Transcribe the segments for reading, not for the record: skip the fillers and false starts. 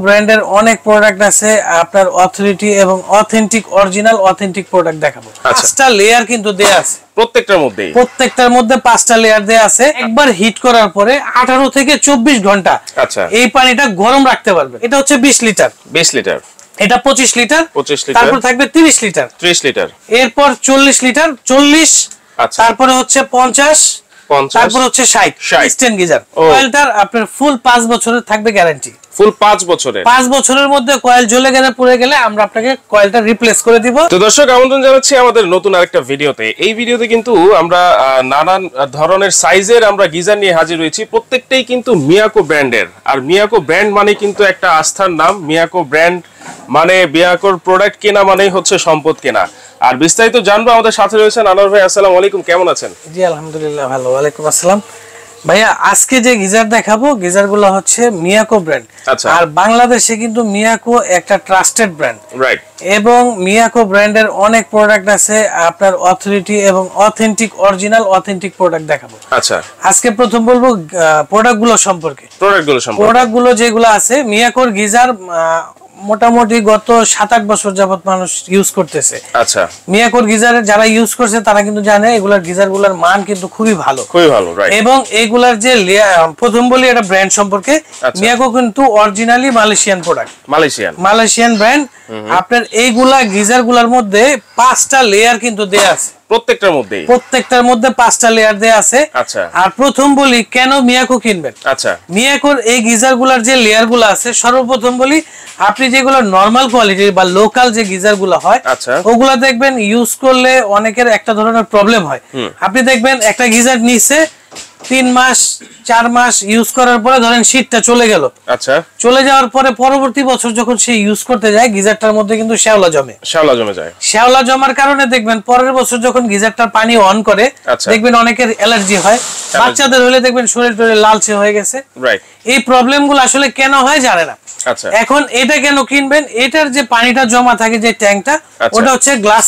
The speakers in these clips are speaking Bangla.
ব্র্যান্ডের অনেক প্রোডাক্ট আছে আপনার অথরিটি এবং অথেন্টিক অরিজিনাল অথেন্টিক প্রোডাক্ট দেখাবো। পাঁচটা লেয়ার কিন্তু দেয়া আছে প্রত্যেকটার মধ্যে পাঁচটা লেয়ার দেয়া আছে। একবার হিট করার পরে 18 থেকে 24 ঘন্টা এই পানিটা গরম রাখতে পারবে। এটা হচ্ছে 20 লিটার, এটা 25 লিটার, তারপর থাকবে 30 লিটার, এরপর 40 লিটার, 40, তারপরে হচ্ছে 50, তারপর হচ্ছে 60 স্টেন গিজার। কয়েলটার আপনার ফুল 5 বছরের থাকবে গ্যারান্টি। ফুল 5 বছরের 5 বছরের মধ্যে কয়েল জ্বলে গেলে পুড়ে গেলে আমরা আপনাকে কয়েলটা রিপ্লেস করে দিব। তো দর্শক আমন্ত্রণ জানাচ্ছি আমাদের নতুন আরেকটা ভিডিওতে। এই ভিডিওতে কিন্তু আমরা নানান ধরনের সাইজের আমরা গিজার নিয়ে হাজির হয়েছি। প্রত্যেকটাই কিন্তু মিয়াকো ব্র্যান্ডের। আর মিয়াকো ব্র্যান্ড মানে কিন্তু একটা আস্থার নাম। মিয়াকো ব্র্যান্ড মানে মিয়াকোর প্রোডাক্ট কেনা মানেই হচ্ছে সম্পদ কেনা। আর বিস্তারিত জানবো আমাদের সাথে রয়েছেন আনোয়ার ভাই। আসসালামু আলাইকুম, কেমন আছেন? জি আলহামদুলিল্লাহ ভালো। ওয়ালাইকুম আসসালাম। ভাইয়া আজকে যে গিজার দেখাবো গিজারগুলো হচ্ছে মিয়াকো ব্র্যান্ড। আর বাংলাদেশে কিন্তু মিয়াকো একটা ট্রাস্টেড ব্র্যান্ড, রাইট? এবং মিয়াকো ব্র্যান্ডের অনেক প্রোডাক্ট আছে আপনার অথরিটি এবং অথেন্টিক অরিজিনাল অথেন্টিক প্রোডাক্ট দেখাবো। আচ্ছা, আজকে প্রথম বলবো প্রোডাক্টগুলো সম্পর্কে। প্রোডাক্টগুলো যেগুলো আছে মিয়াকোর গিজার মোটামুটি গত 7-8 বছর যাবত মানুষ ইউজ করতেছে। আচ্ছা, মিয়াকোর গিজার যারা ইউজ করছে তারা কিন্তু জানে এগুলার গিজারগুলোর মান কিন্তু খুবই ভালো, রাইট? এবং এগুলার যে প্রথম বলি এটা ব্র্যান্ড সম্পর্কে। মিয়াকো কিন্তু originally Malaysian product, Malaysian brand. আপনার এইগুলা গিজারগুলোর মধ্যে 5টা লেয়ার কিন্তু দেয়া আছে। প্রত্যেকটার মধ্যে 5টা লেয়ার দেয়া আছে। আর প্রথম বলি কেন মিয়াকো কিনবেন। মিয়াকোর এই গিজারগুলোর যে লেয়ারগুলো আছে, সর্বপ্রথম বলি আপনি যেগুলো নরমাল কোয়ালিটির বা লোকাল যে গিজারগুলো হয় ওগুলা দেখবেন ইউজ করলে অনেকের একটা ধরনের প্রবলেম হয়। আপনি দেখবেন একটা গিজার নিচে 3 মাস 4 মাস ইউজ করার পরে ধরেন শীতটা চলে গেল, চলে যাওয়ার পরে পরবর্তী বছর যখন সে ইউজ করতে যায় গিজারটার মধ্যে কিন্তু শ্যাওলা জমে যায়। শ্যাওলা জমার কারণে দেখবেন পরের বছর যখন গিজারটার পানি অন করে দেখবেন অনেকের অ্যালার্জি হয়। বাচ্চাদের হলে দেখবেন শরীর লালচে হয়ে গেছে। এই প্রবলেমগুলো আসলে কেন হয় জানে না। এখন এটা কেন কিনবেন, এটার যে পানিটা জমা থাকে যে ট্যাঙ্কটা ওটা হচ্ছে গ্লাস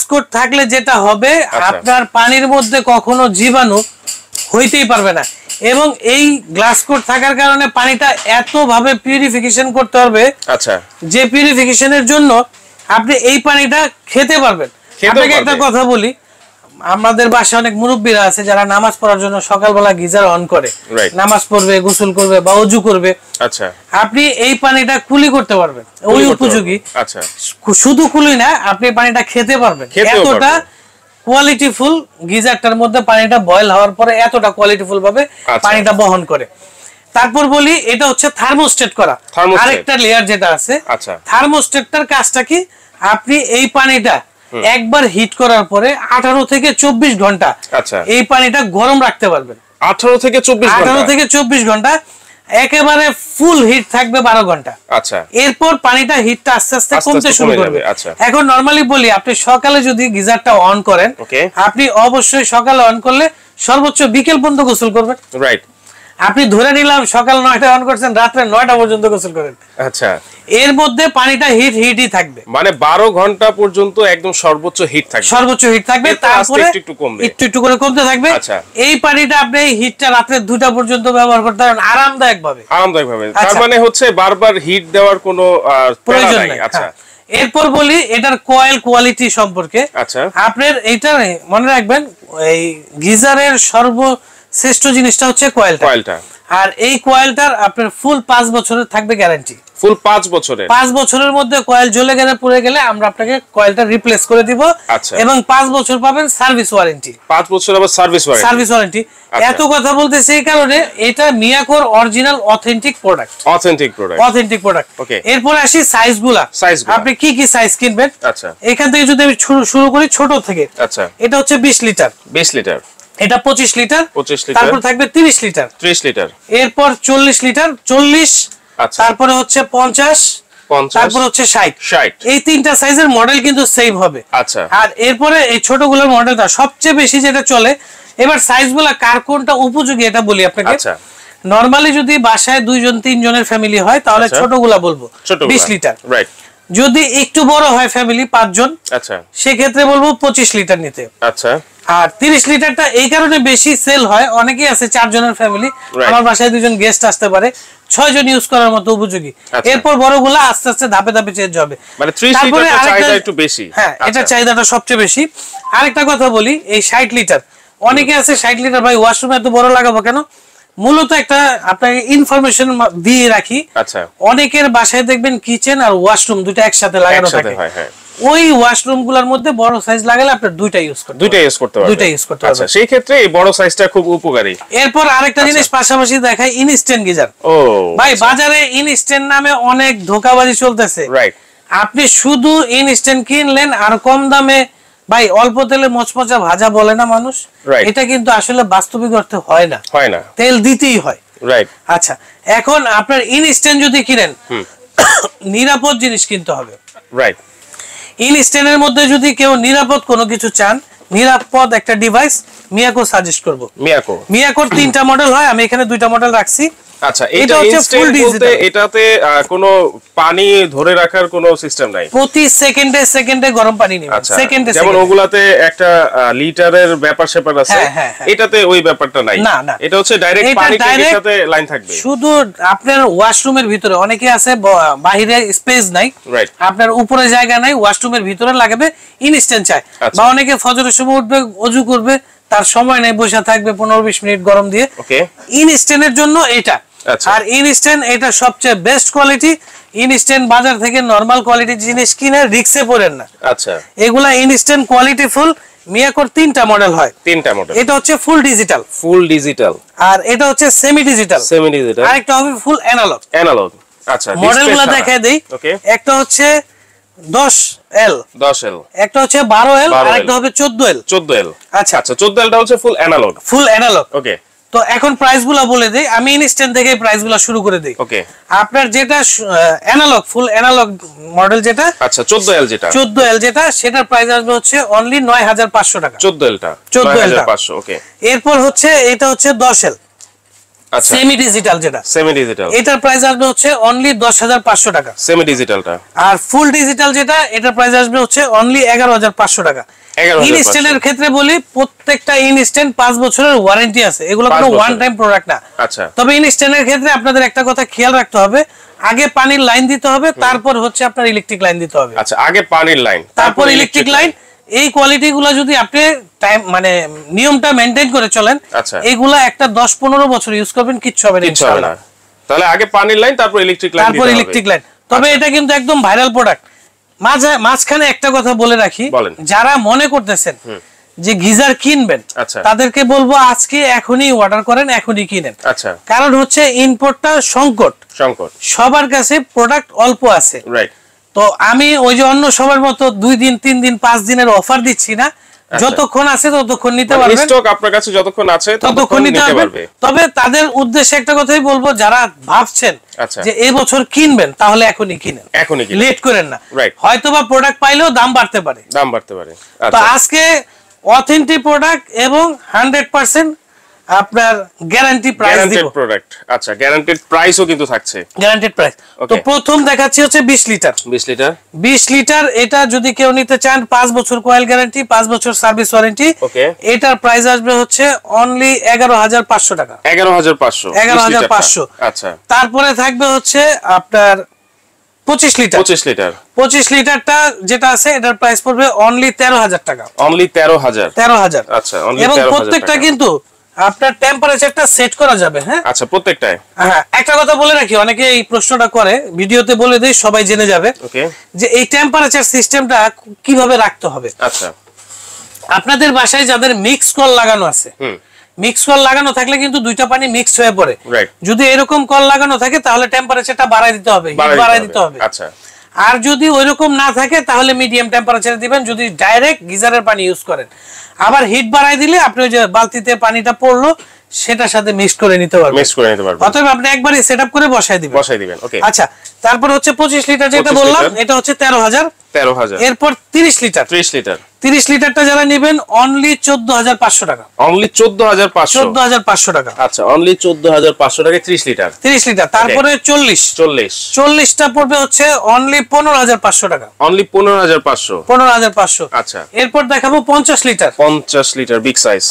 কোট থাকলে যেটা হবে আপনার পানির মধ্যে কখনো জীবাণু হইতেই পারবে না। এবং এই গ্লাস কোট থাকার কারণে পানিটা এত ভাবে পিউরিফিকেশন করতে পারবে যে পিউরিফিকেশনের জন্য আপনি এই পানিটা খেতে পারবেন। আপনাকে একটা কথা বলি, আমাদের বাসায় অনেক মুরব্বীরা আছে যারা নামাজ পড়ার জন্য সকালবেলা গিজার অন করে নামাজ পড়বে, গোসল করবে বা ওযু করবে। আপনি এই পানিটা কুলি করতে পারবেন, ওই উপযোগী। শুধু কুলি না, আপনি পানিটা খেতে পারবেন। এতটা কোয়ালিটিফুল গিজারটার মধ্যে পানিটা বয়েল হওয়ার পরে এতটা কোয়ালিটিফুল ভাবে পানিটা বহন করে। তারপর বলি এটা হচ্ছে থার্মোস্টেট করা আরেকটা লেয়ার যেটা আছে। থার্মোস্টেটটার কাজটা কি, আপনি এই পানিটা একবার হিট করার পরে 18 থেকে 24 ঘন্টা এই পানিটা গরম রাখতে পারবেন। 18 থেকে 24 ঘন্টা একেবারে ফুল হিট থাকবে 12 ঘন্টা। এরপর পানিটা হিটটা আস্তে আস্তে কমতে শুরু করবে। এখন নরমালি বলি আপনি সকালে যদি গিজারটা অন করেন, আপনি অবশ্যই সকালে অন করলে সর্বোচ্চ বিকেল পর্যন্ত গোসল করবেন, রাইট? আপনি ধরে নিলাম সকাল 9টায় অন করছেন, রাত্রে 9টা পর্যন্ত গোসল করেন। এর মধ্যে পানিটা হিটই থাকবে, মানে 12 ঘন্টা পর্যন্ত একদম সর্বোচ্চ হিট থাকবে। তারপরে একটু করে কমতে থাকবে। এই পানিটা আপনি হিটটা রাতে 2টা পর্যন্ত ব্যবহার করতে পারেন আরামদায়ক ভাবে। তার মানে হচ্ছে বারবার হিট দেওয়ার কোনো প্রয়োজন নেই। এরপর বলি এটার কয়েল কোয়ালিটি সম্পর্কে। আপনার এইটা মনে রাখবেন, এই গিজারের সর্বশ্রেষ্ঠ জিনিসটা হচ্ছে কয়েলটা। আর এই কয়েলটার আপনার ফুল 5 বছরের থাকবে গ্যারান্টি। ফুল 5 বছরের মধ্যে কয়েল জ্বলে গেলে পুড়ে গেলে আমরা আপনাকে কয়েলটা রিপ্লেস করে দিব। এবং 5 বছর পাবেন সার্ভিস ওয়ারেন্টি। 5 বছর আবার সার্ভিস ওয়ারেন্টি। এত কথা বলতে সেই কারণে এটা মিয়াকোর অরিজিনাল অথেন্টিক প্রোডাক্ট। এরপর আসি সাইজগুলা। আপনি কি কি সাইজ কিনবেন এখান থেকে যদি আমি শুরু করি ছোট থেকে। এটা হচ্ছে 20 লিটার, এটা 25 লিটার, তারপর থাকবে 30 লিটার, এরপর 40 লিটার, 40, তারপরে হচ্ছে 50, তারপর হচ্ছে 60। এই 3টা সাইজের মডেল কিন্তু সেম হবে। আর এরপরে এই ছোটগুলোর মডেলটা সবচেয়ে বেশি যেটা চলে। এবার সাইজগুলা কার কোনটা উপযোগী এটা বলি আপনাকে। নরমালি যদি বাসায় 2 জন 3 জনের ফ্যামিলি হয় তাহলে ছোটগুলা বলবো 20 লিটার। যদি একটু বড় হয় ফ্যামিলি 5 জন, আচ্ছা, সেক্ষেত্রে বলবো 25 লিটার নিতে। আচ্ছা, আর 30 লিটারটা এই কারণে বেশি সেল হয়, অনেকেই আছে 4 জনের ফ্যামিলি, আমার বাসায় 2 জন গেস্ট আসতে পারে, 6 জন ইউজ করার মতো উপযোগী। এরপর বড়গুলো আস্তে আস্তে ধাপে ধাপে চেঞ্জ হবে, মানে 30 লিটার চাহিদা একটু বেশি। হ্যাঁ, এটা চাহিদাটা সবচেয়ে বেশি। আরেকটা কথা বলি, এই 60 লিটার, অনেকে আছে 60 লিটার ভাই ওয়াশরুম এত বড় লাগাবো কেন? মূলত একটা আপনাকে ইনফরমেশন দিয়ে রাখি। আচ্ছা, অনেকের বাসায় দেখবেন কিচেন আর ওয়াশরুম দুটো একসাথে লাগানো থাকে, ওই ওয়াশরুম গুলোর মধ্যে বড় সাইজ লাগালে আপনি দুইটা ইউজ করতে পারবেন। আচ্ছা, সেই ক্ষেত্রে এই বড় সাইজটা খুব উপকারী। এরপর আরেকটা জিনিস পাশাপাশি দেখাই, ইনস্ট্যান্ট গিজার। ভাই বাজারে ইনস্ট্যান্ট নামে অনেক ধোঁকাবাজি চলতেছে। রাইট, আপনি শুধু ইনস্ট্যান্ট কিনলেন আর কম দামে, ভাই অল্প তেলে মচমচা ভাজা বলে না মানুষ, এটা কিন্তু আসলে বাস্তবিক অর্থে হয় না, তেল দিতেই হয়। রাইট। আচ্ছা, এখন আপনার ইনস্ট্যান্ট যদি কিনেন, নিরাপদ জিনিস কিনতে হবে। রাইট। ইনস্ট্যান্টের মধ্যে যদি কেউ নিরাপদ কোনো কিছু চান, নিরাপদ একটা ডিভাইস মিয়াকো সাজেস্ট করব। মিয়াকোর 3টা মডেল হয়, আমি এখানে 2টা মডেল রাখছি। আচ্ছা, এটা ইনস্ট্যান্ট বলতে এটাতে কোনো পানি ধরে রাখার কোনো সিস্টেম নাই, প্রতি সেকেন্ডে গরম পানি নেবেন, সেকেন্ডে। যেমন ওগুলাতে একটা লিটারের ব্যাপার স্যাপার আছে, এটাতে ওই ব্যাপারটা নাই। না, এটা হচ্ছে ডাইরেক্ট পানি ট্যাঙ্কের সাথে লাইন থাকবে। শুধু আপনার ওয়াশরুমের ভিতরে, অনেকে আছে বাইরে স্পেস নাই, আপনার উপরে জায়গা নাই, ওয়াশরুমের ভিতরে লাগাবে, ইনস্ট্যান্ট চায়। বা অনেকে ফজরের সময় উঠবে, ওযু করবে, তার সময় নেই, বসে থাকবে 15-20 মিনিট গরম দিয়ে, ইনস্ট্যান্টের জন্য এটা। আর ইনস্ট্যান্ট এটা সবচেয়ে বেস্ট কোয়ালিটি। ইনস্ট্যান্ট বাজার থেকে নরমাল কোয়ালিটির জিনিস কিনে রিস্কে পড়েন না। আচ্ছা, এগুলা ইনস্ট্যান্ট কোয়ালিটি ফুল। মিয়াকোর 3টা মডেল হয়। 3টা মডেল। এটা হচ্ছে ফুল ডিজিটাল, আর এটা হচ্ছে সেমি ডিজিটাল। আরেকটা হবে ফুল অ্যানালগ। আচ্ছা, মডেলগুলো দেখায় দেই। একটা হচ্ছে 10L, একটা হচ্ছে 12L, আর একটা হবে 14L। আচ্ছা, 14Lটা হচ্ছে ফুল অ্যানালগ। ওকে, তো এখন প্রাইসগুলো বলে দেই, আমি ইনস্ট্যান্ট থেকে প্রাইসগুলো শুরু করে দেই। ওকে, আপনার যেটা অ্যানালগ, ফুল অ্যানালগ মডেল যেটা, আচ্ছা 14L যেটা, সেটার প্রাইস আসবে হচ্ছে অনলি 9500 টাকা। 14Lটা 9500। ওকে, এরপর হচ্ছে এটা হচ্ছে 10L, আচ্ছা সেমি ডিজিটাল যেটা, এটার প্রাইস আসবে হচ্ছে অনলি 10500 টাকা সেমি ডিজিটালটা। আর ফুল ডিজিটাল যেটা, এটার প্রাইস আসবে হচ্ছে অনলি 11500 টাকা। ইনস্ট্যান্টের ক্ষেত্রে বলি, প্রত্যেকটা ইনস্ট্যান্ট 5 বছরের ওয়ারেন্টি আছে, এগুলো কোনো ওয়ান টাইম প্রোডাক্ট না। আচ্ছা, তবে ইনস্ট্যান্টের ক্ষেত্রে আপনাদের একটা কথা খেয়াল রাখতে হবে, আগে পানির লাইন দিতে হবে, তারপর হচ্ছে আপনার ইলেকট্রিক লাইন দিতে হবে। আচ্ছা, আগে পানির লাইন, তারপর ইলেকট্রিক লাইন। এই কোয়ালিটিগুলো যদি আপনি টাইম মানে নিয়মটা মেইনটেইন করে চলেন, এগুলা একটা 10-15 বছর ইউজ করবেন, কিচ্ছু হবে না ইনশাআল্লাহ। তাহলে আগে পানির লাইন, তারপর ইলেকট্রিক লাইন। তবে এটা কিন্তু একদম ভাইরাল প্রোডাক্ট। মাঝখানে একটা কথা বলে রাখি, যারা মনে করতেছেন যে গিজার কিনবেন, তাদেরকে বলবো আজকে এখনই অর্ডার করেন, এখনই কিনেন। কারণ হচ্ছে ইম্পোর্টটা সংকট, সবার কাছে প্রোডাক্ট অল্প আছে। তো আমি ওই যে অন্য সবার মতো 2 দিন 3 দিন 5 দিনের অফার দিচ্ছি না, যতক্ষণ আছে ততক্ষণ নিতে পারবেন, স্টক আপনার কাছে যতক্ষণ আছে ততক্ষণ নিতে পারবেন। তবে তাদের উদ্দেশ্যে একটা কথাই বলবো, যারা ভাবছেন যে এই বছর কিনবেন, তাহলে এখনই কিনেন, লেট করেন না। হয়তোবা প্রোডাক্ট পাইলেও দাম বাড়তে পারে। তো আজকে অথেন্টিক প্রোডাক্ট এবং 100% আপনার গ্যারান্টি প্রাইস দিব প্রোডাক্ট। আচ্ছা, গ্যারান্টেড প্রাইসও কিন্তু থাকছে, গ্যারান্টেড প্রাইস। তো প্রথম দেখাচ্ছি হচ্ছে 20 লিটার। এটা যদি কেউ নিতে চান, 5 বছর কয়েল গ্যারান্টি, 5 বছর সার্ভিস ওয়ারেন্টি। এটার প্রাইস আসবে হচ্ছে অনলি 11500 টাকা। 11500। আচ্ছা, তারপরে থাকবে হচ্ছে আপনার 25 লিটারটা যেটা আছে, এটার প্রাইস পড়বে অনলি 13000 টাকা। অনলি 13000। আচ্ছা, এবং প্রত্যেকটা কিন্তু আপনার টেম্পারেচারটা সেট করা যাবে। হ্যাঁ, আচ্ছা, প্রত্যেকটাই। হ্যাঁ, একটা কথা বলে রাখি, অনেকে এই প্রশ্নটা করে, ভিডিওতে বলে দেই, সবাই জেনে যাবে যে এই টেম্পারেচার সিস্টেমটা কিভাবে রাখতে হবে। আচ্ছা, আপনাদের বাসায় যাদের মিক্স কল লাগানো আছে, মিক্স কল লাগানো থাকলে কিন্তু দুইটা পানি মিক্স হয়ে পড়ে। যদি এরকম কল লাগানো থাকে, তাহলে টেম্পারেচারটা বাড়ায় দিতে হবে, হিট বাড়ায় দিতে হবে। আচ্ছা, আর যদি ওইরকম না থাকে, তাহলে মিডিয়াম টেম্পারেচারে দিবেন, যদি ডাইরেক্ট গিজারের পানি ইউজ করেন। আবার হিট বাড়ায় দিলে আপনি ওই যে বালতিতে পানিটা পড়লো, সেটার সাথে মিক্স করে নিতে পারবেন। অতএব আপনি একবারই সেটআপ করে বসায় দিবেন। ওকে, আচ্ছা, তারপর হচ্ছে 25 লিটার যেটা বললাম, এটা হচ্ছে 13000। এরপর 30 লিটার। 30 লিটারটা যারা নেবেন অনলি 14500 টাকা। অনলি 14500 14500 টাকা। আচ্ছা, অনলি 14500 টাকা 30 লিটার। 30 লিটার। তারপরে 40টা পড়বে হচ্ছে অনলি 15500 টাকা। অনলি 15500। আচ্ছা, এরপর দেখাবো 50 লিটার। 50 litre big size.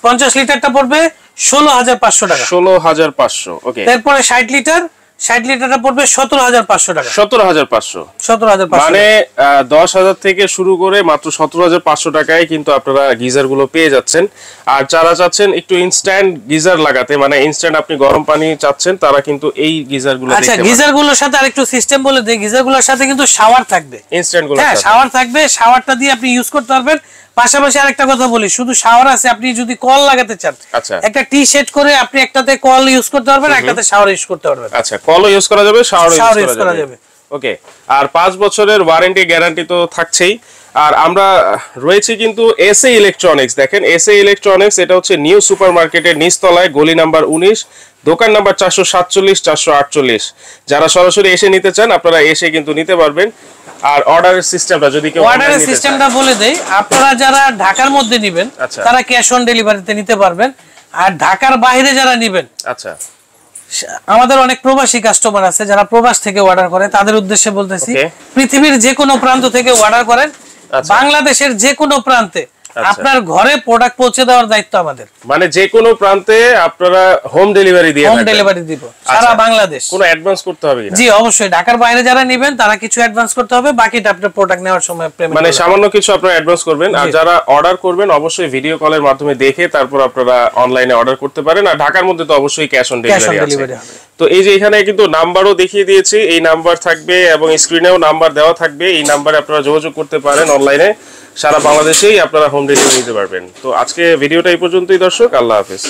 50 লিটারটা পড়বে 16500 টাকা। 16500। ওকে। তারপরে 60 লিটারটা পড়বে 17500 টাকা। 17500 মানে 10000 থেকে শুরু করে মাত্র 17500 টাকায় কিন্তু আপনারা গিজার গুলো পেয়ে যাচ্ছেন। আর যারা চাচ্ছেন একটু ইনস্ট্যান্ট গিজার লাগাতে, মানে ইনস্ট্যান্ট আপনি গরম পানি চাচ্ছেন, তারা কিন্তু এই গিজার গুলো দেখতে পারেন। আচ্ছা, গিজার গুলোর সাথে আরেকটু সিস্টেম বলে দেই। গিজার গুলোর সাথে কিন্তু শাওয়ার থাকবে, ইনস্ট্যান্ট গুলো। হ্যাঁ, শাওয়ার থাকবে। শাওয়ারটা দিয়ে আপনি ইউজ করতে পারবেন। পাশাপাশি আরেকটা কথা বলি, শুধু শাওয়ার আছে, আপনি যদি কল লাগাতে চান, আচ্ছা, একটা টি সেট করে আপনি একটাতে কল ইউজ করতে পারবেন, একটাতে শাওয়ার ইউজ করতে পারবেন। আচ্ছা, কলও ইউজ করা যাবে, শাওয়ারও ইউজ করা যাবে। ওকে। আর 5 বছরের ওয়ারেন্টি গ্যারান্টি তো থাকছেই। আর আমরা রয়েছে কিন্তু এসএ ইলেকট্রনিক্স। দেখেন, এসএ ইলেকট্রনিক্স এটা হচ্ছে নিউ সুপার মার্কেটের নিচতলায়, গলি নাম্বার 19, দোকান নাম্বার 447 448। যারা সরাসরি এসে নিতে চান আপনারা এসে কিন্তু নিতে পারবেন। আর অর্ডারের সিস্টেমটা যদি কেউ অর্ডারের সিস্টেমটা বলে দেই, আপনারা যারা ঢাকার মধ্যে নেবেন তারা ক্যাশ অন ডেলিভারিতে নিতে পারবেন। আর ঢাকার বাইরে যারা নেবেন, আচ্ছা, আমাদের অনেক প্রবাসী কাস্টমার আছে যারা প্রবাস থেকে অর্ডার করে, তাদের উদ্দেশ্যে বলতেছি, পৃথিবীর যে কোনো প্রান্ত থেকে অর্ডার করেন, বাংলাদেশের যে কোনো প্রান্তে আপনার ঘরে প্রোডাক্ট পৌঁছে দেওয়ার দায়িত্ব আমাদের। মানে যে কোনো প্রান্তে আপনারা হোম ডেলিভারি দিয়ে হোম ডেলিভারি দিব সারা বাংলাদেশ। কোনো অ্যাডভান্স করতে হবে কিনা? জি, অবশ্যই। ঢাকার বাইরে যারা নেবেন তারা কিছু অ্যাডভান্স করতে হবে, বাকিটা আপনার প্রোডাক্ট নেওয়ার সময় পেমেন্ট, মানে সামান্য কিছু আপনারা অ্যাডভান্স করবেন। আর যারা অর্ডার করবেন অবশ্যই ভিডিও কলের মাধ্যমে দেখে তারপর আপনারা অনলাইনে অর্ডার করতে পারেন। আর ঢাকার মধ্যে তো অবশ্যই ক্যাশ অন ডেলিভারি আছে। তো এই যে এখানে কিন্তু নাম্বারও দেখিয়ে দিয়েছি, এই নাম্বার থাকবে এবং স্ক্রিনেও নাম্বার দেওয়া থাকবে। এই নাম্বারে আপনারা যোগাযোগ করতে পারেন অনলাইনে, সারা বাংলাদেশেই আপনারা হোম ডেলিভারি নিতে পারবেন। তো আজকে ভিডিওটা এই পর্যন্তই দর্শক, আল্লাহ হাফেজ।